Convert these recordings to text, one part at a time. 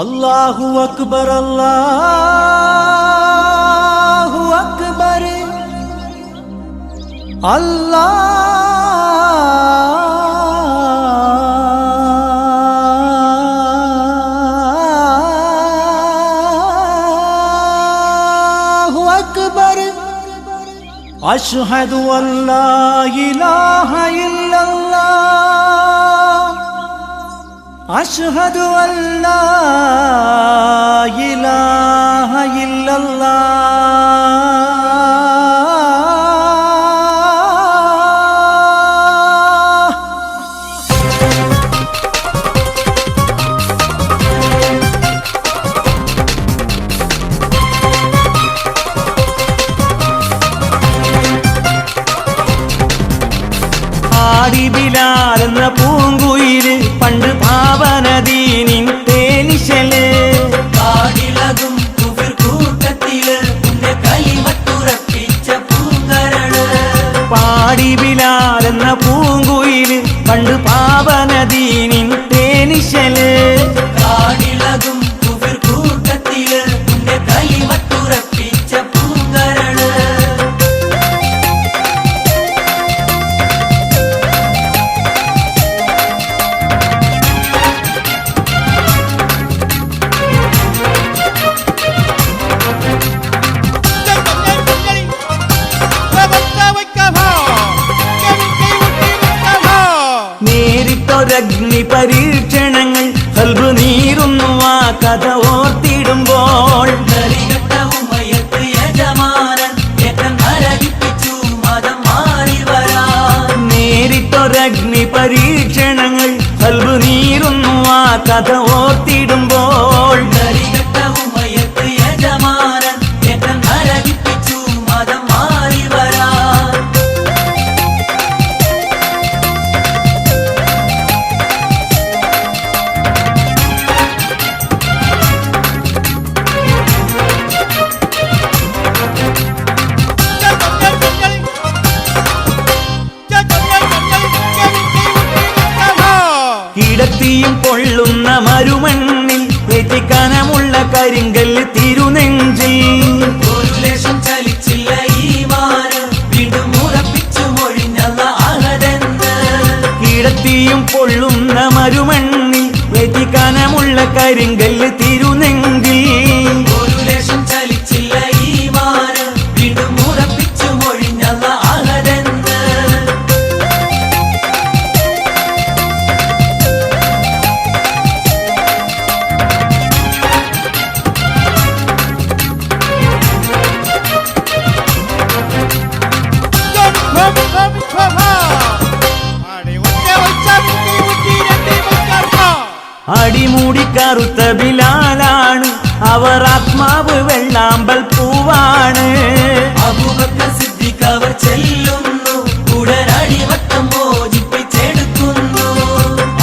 അല്ലാഹു അക്ബർ അല്ലാഹു അക്ബർ അല്ലാഹു അക്ബർ അശ്ഹദു അല്ലാ ഇലാഹ ഇല്ലല്ലാഹ് അശ്ഹദു അല്ലാ ഇലാഹ ഇല്ലല്ലാഹ് ആടി ബിലാൽ എന്ന പൂങ്കുയില് പണ്ട് പാവനദീനിൻ തേനിശല് കാടിളകും കുഫിർ കൂട്ടത്തില് ഉന്നെ കലിമത്തുറപ്പിച്ച പൂങ്കരള്. പാടി ബിലാൽ എന്ന പൂങ്കുയില് പണ്ട് പാവനദീനിൻ തേനിശല് കാടിളകും കുഫിർ കൂട്ടത്തില് ഉന്നെ കലിമത്തുറപ്പിച്ച പൂങ്കരള്. നേരിട്ടൊരഗ്നി പരീക്ഷണങ്ങൾ കൽബ് നീറുന്നു ആ കഥ ഓർത്തിടുമ്പോൾ. നരികെട്ട ഉമയത്ത് യജമാനൻ ഏറ്റം നരകിപ്പിച്ചു മതം മാറി വരാൻ. നേരിട്ടൊരഗ്നി പരീക്ഷണങ്ങൾ കൽബ് നീറുന്നു ആ കഥ ഓർത്തിടുമ്പോൾ. നരികെട്ട ഉമയത്ത് യജമാനൻ ഏറ്റം നരകിപ്പിച്ചു മതം മാറി വരാൻ. കിടത്തിയും പൊള്ളുന്ന മരുമണ്ണിൽ എത്തിക്കനമുള്ള കരിങ്കല്ല് തിരുനെഞ്ചിൽ. ഒരു ലേശം ചലിച്ചില്ല ഈമാന് വീണ്ടും ഉറപ്പിച്ചു മൊഴിഞ്ഞല്ല അഹദെന്ന്. കിടത്തിയും പൊള്ളുന്ന മരുമണ്ണിൽ എത്തിക്കനമുള്ള കരിങ്കല്ല് തിരുനെഞ്ചിൽ. ഒരു ലേശം ചലിച്ചില്ല ഈമാന് വീണ്ടും ഉറപ്പിച്ചു മൊഴിഞ്ഞല്ല അഹദെന്ന്. അടിമൂടി കറുത്ത ബിലാലാണ് അവർ ആത്മാവ് വെള്ളാമ്പൽ പൂവാണ്. അബൂബക്കർ സിദ്ദീഖ് അവർ ചെല്ലുന്നു ഉടനടിവട്ടം മോചിപ്പിച്ചെടുക്കുന്നു.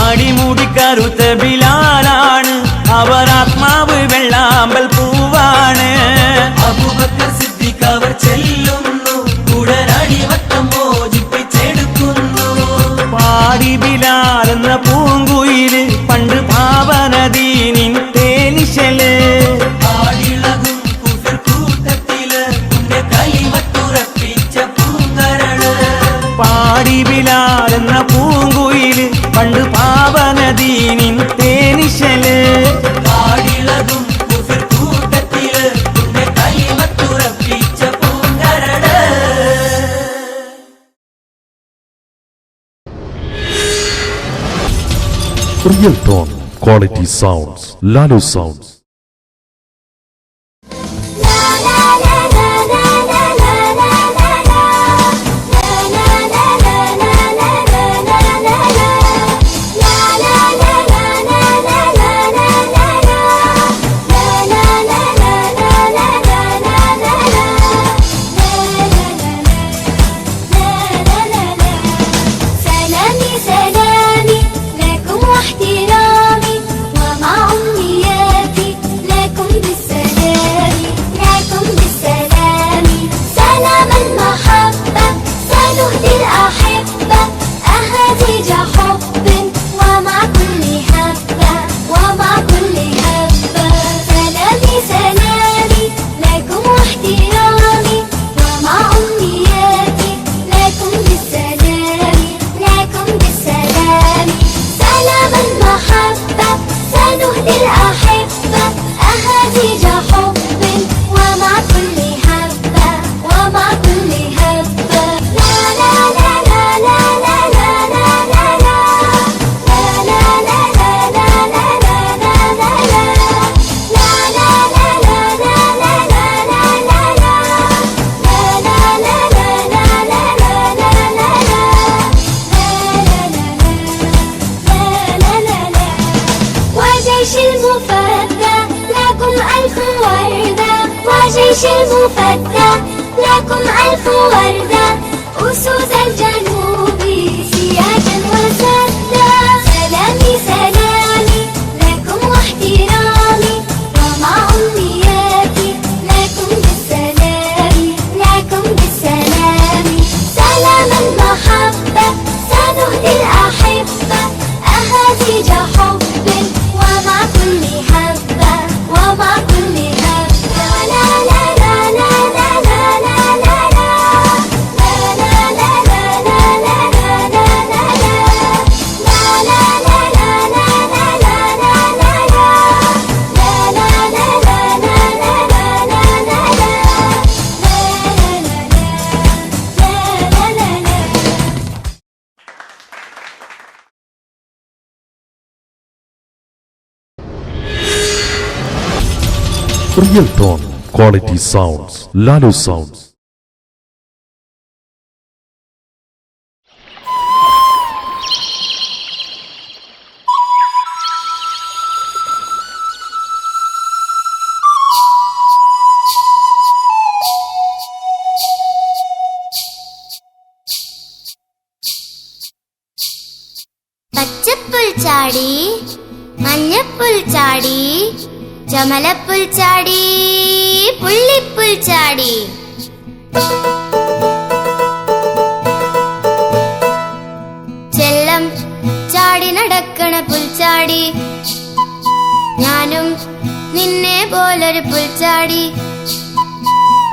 അടിമൂടി കറുത്ത ബിലാലാണ് അവർ ആത്മാവ് വെള്ളാമ്പൽ പൂവാണ്. അബൂബക്കർ സിദ്ദീഖ് അവർ ചെല്ലുന്നു ഉടനടിവട്ടം മോചിപ്പിച്ചെടുക്കുന്നു. പാടി ബിലാൽ എന്ന പൂങ്കുയില് പണ്ട് പാവനദീനിൻ തേനിശല് കാടിളകും കുഫിർ കൂട്ടത്തില് ഉന്നെ കലിമത്തുറപ്പിച്ച പൂങ്കരള്. പാടി ബിലാൽ എന്ന പൂങ്കുയില് പണ്ട് പാവനദീനിൻ തേനിശല് കാടിളകും കുഫിർ കൂട്ടത്തില് ഉന്നെ കലിമത്തുറപ്പിച്ച പൂങ്കരള്. Real tone, quality sounds, Lalu Sounds. سلامي سلامي لكم واحترامي ومع أمنياتي وجيش المفدى لكم ألف وردة وجيش المفدى لكم ألف وردة أسود الجنوب سياجا وسدا سلامي سلامي لكم واحترامي ومع أمنياتي لكم بالسلام لكم بالسلام سلام المحبة سنهدي الأحبة أهازيج حب ومع كل هبة ومع كل هبة لا لا لا لا لا لا لا لا لا لا لا لا لا لا لا Real Tone Quality Sounds, Lalu Sounds. പച്ചപ്പുൽ ചാടി മഞ്ഞപ്പുൽ ചാടി ചമലപ്പുൽ ചാടി പുള്ളിപ്പുൽ ചാടി ചെല്ലം ചാടി നടക്കണ പുൽച്ചാടി ഞാനും നിന്നെ പോലൊരു പുൽച്ചാടി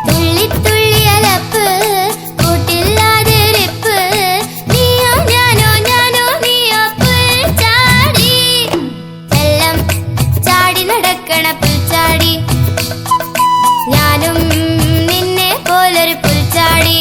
തുള്ളി തുള്ളി അലപ്പ് കൂട്ടില്ലാതെ രപ്പ് നീയോ ഞാനോ ഞാനോ നീയോ പുൽച്ചാടി ചെല്ലം ചാടി നടക്കണ പുൽച്ചാടി ഞാനും നിന്നെ പോലൊരു പുൽച്ചാടി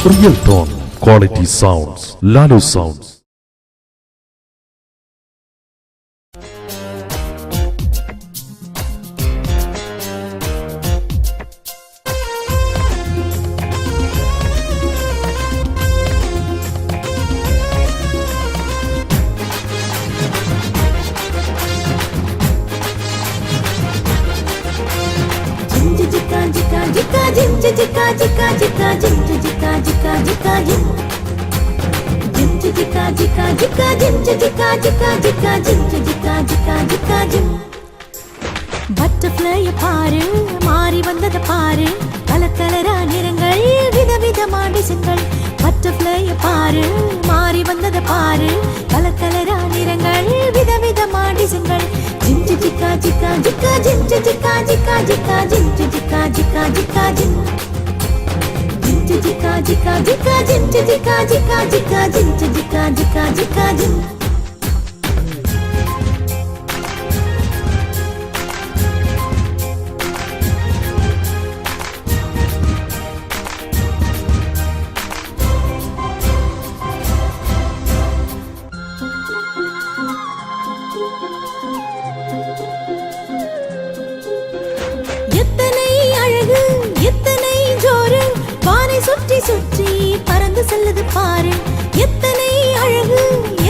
Real Tone Quality Sounds, Lalu Sounds. ஜிக்கா ஜிம் ஜிக்கா ஜிக்கா ஜிக்கா ஜிம் ஜிக்கா ஜிக்கா ஜிக்கா ஜிம் பட்டர்ஃப்ளைய பாரு மாறி வந்தத பாரு கலக்கலரா நிறங்கள் விதவிதமா டிசைன்கள் பட்டர்ஃப்ளைய பாரு மாறி வந்தத பாரு கலக்கலரா நிறங்கள் விதவிதமா டிசைன்கள் ஜிம் ஜிக்கா ஜிக்கா ஜிக்கா ஜிம் ஜிக்கா ஜிக்கா ஜிக்கா ஜிம் ஜிக்கா ஜிக்கா ஜிக்கா ஜிம் ஜிக்கா ஜிக்கா ஜிக்கா ஜிம் ஜிக்கா ஜிக்கா ஜிக்கா ஜிம் ஜிக்கா ஜிக்கா ஜிக்கா ஜிம் எத்தனை அழகு எத்தனை ஜோரு வானை சுற்றி சுற்றி பறந்து செல்லுது பாரு எத்தனை அழகு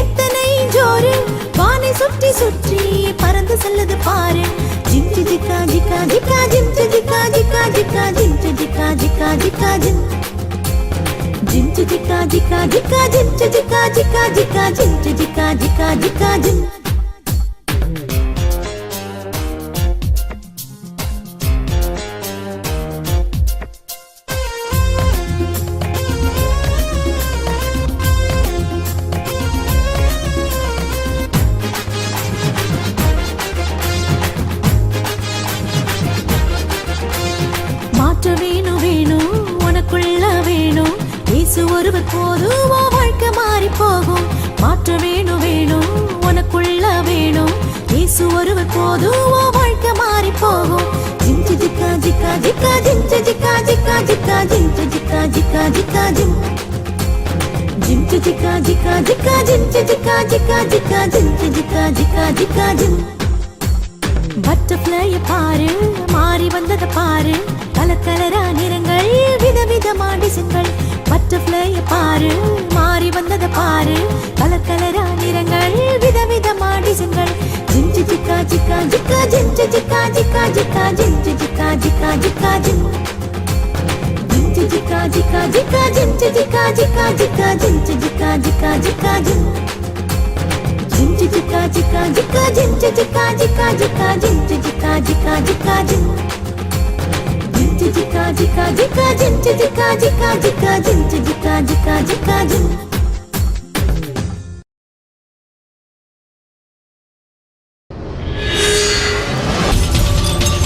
எத்தனை ஜோரு வானை சுற்றி சுற்றி பறந்து செல்லுது பாரு ஜிம் ஜிக்கா ஜிக்கா ஜிக்கா ஜிம் ஜிக்கா ஜிக்கா ஜிக்கா ஜிம் ஜிக்கா ஜிக்கா ஜிக்கா ஜிம் ஜிம் ஜிக்கா ஜிக்கா ஜிக்கா ஜிம் ஜிக்கா ஜிக்கா ஜிக்கா ஜிம் ஜிக்கா ஜிக்கா ஜிக்கா ஜிம் மாற்ற வேணும் வேணும் உனக்குள்ள வேணும் இயேசு ஒருவர் போதும் உன் வாழ்க்கை மாறி போகும் மாற்ற வேணும் வேணும் உனக்குள்ள வேணும் இயேசு ஒருவர் போதும் உன் வாழ்க்கை மாறி போகும் ஜிம் ஜிக்கா ஜிக்கா ஜிக்கா ஜிம் ஜிக்கா ஜிக்கா ஜிக்கா ஜிம் ஜிக்கா ஜிக்கா ஜிக்கா ஜிம் ஜிம் ஜிக்கா ஜிக்கா ஜிக்கா ஜிம் ஜிக்கா ஜிக்கா ஜிக்கா ஜிம் ஜிக்கா ஜிக்கா ஜிக்கா ஜிம் பட்டர்ஃப்ளைய பாரு மாறி வந்தத பாரு கலக்கலரா நிறங்கள் விதவிதமா டிசைன்கள் பட்டர்ஃப்ளைய பாரு மாறி வந்தத பாரு கலக்கலரா நிறங்கள் விதவிதமா டிசைன்கள் ஜிம் ஜிக்கா ஜிக்கா ஜிக்கா ஜிம் ஜிக்கா ஜிக்கா ஜிக்கா ஜிம் ஜிக்கா ஜிக்கா ஜிக்கா ஜிம் ஜிம் ஜிக்கா ஜிக்கா ஜிக்கா ஜிம் ஜிக்கா ஜிக்கா ஜிக்கா ஜிம் ஜிக்கா ஜிக்கா ஜிக்கா ஜிம் ஜிம் ஜிக்கா ஜிக்கா ஜிக்கா ஜிம் ஜிக்கா ஜிக்கா ஜிக்கா ஜிம் ஜிக்கா ஜிக்கா ஜிக்கா ஜிம் ஜிம் ஜிக்கா ஜிக்கா ஜிக்கா ஜிம் ஜிக்கா ஜிக்கா ஜிக்கா ஜிம் ஜிக்கா ஜிக்கா ஜிக்கா ஜிம்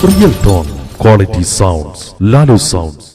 Real Tone Quality Sounds, Lalu Sounds.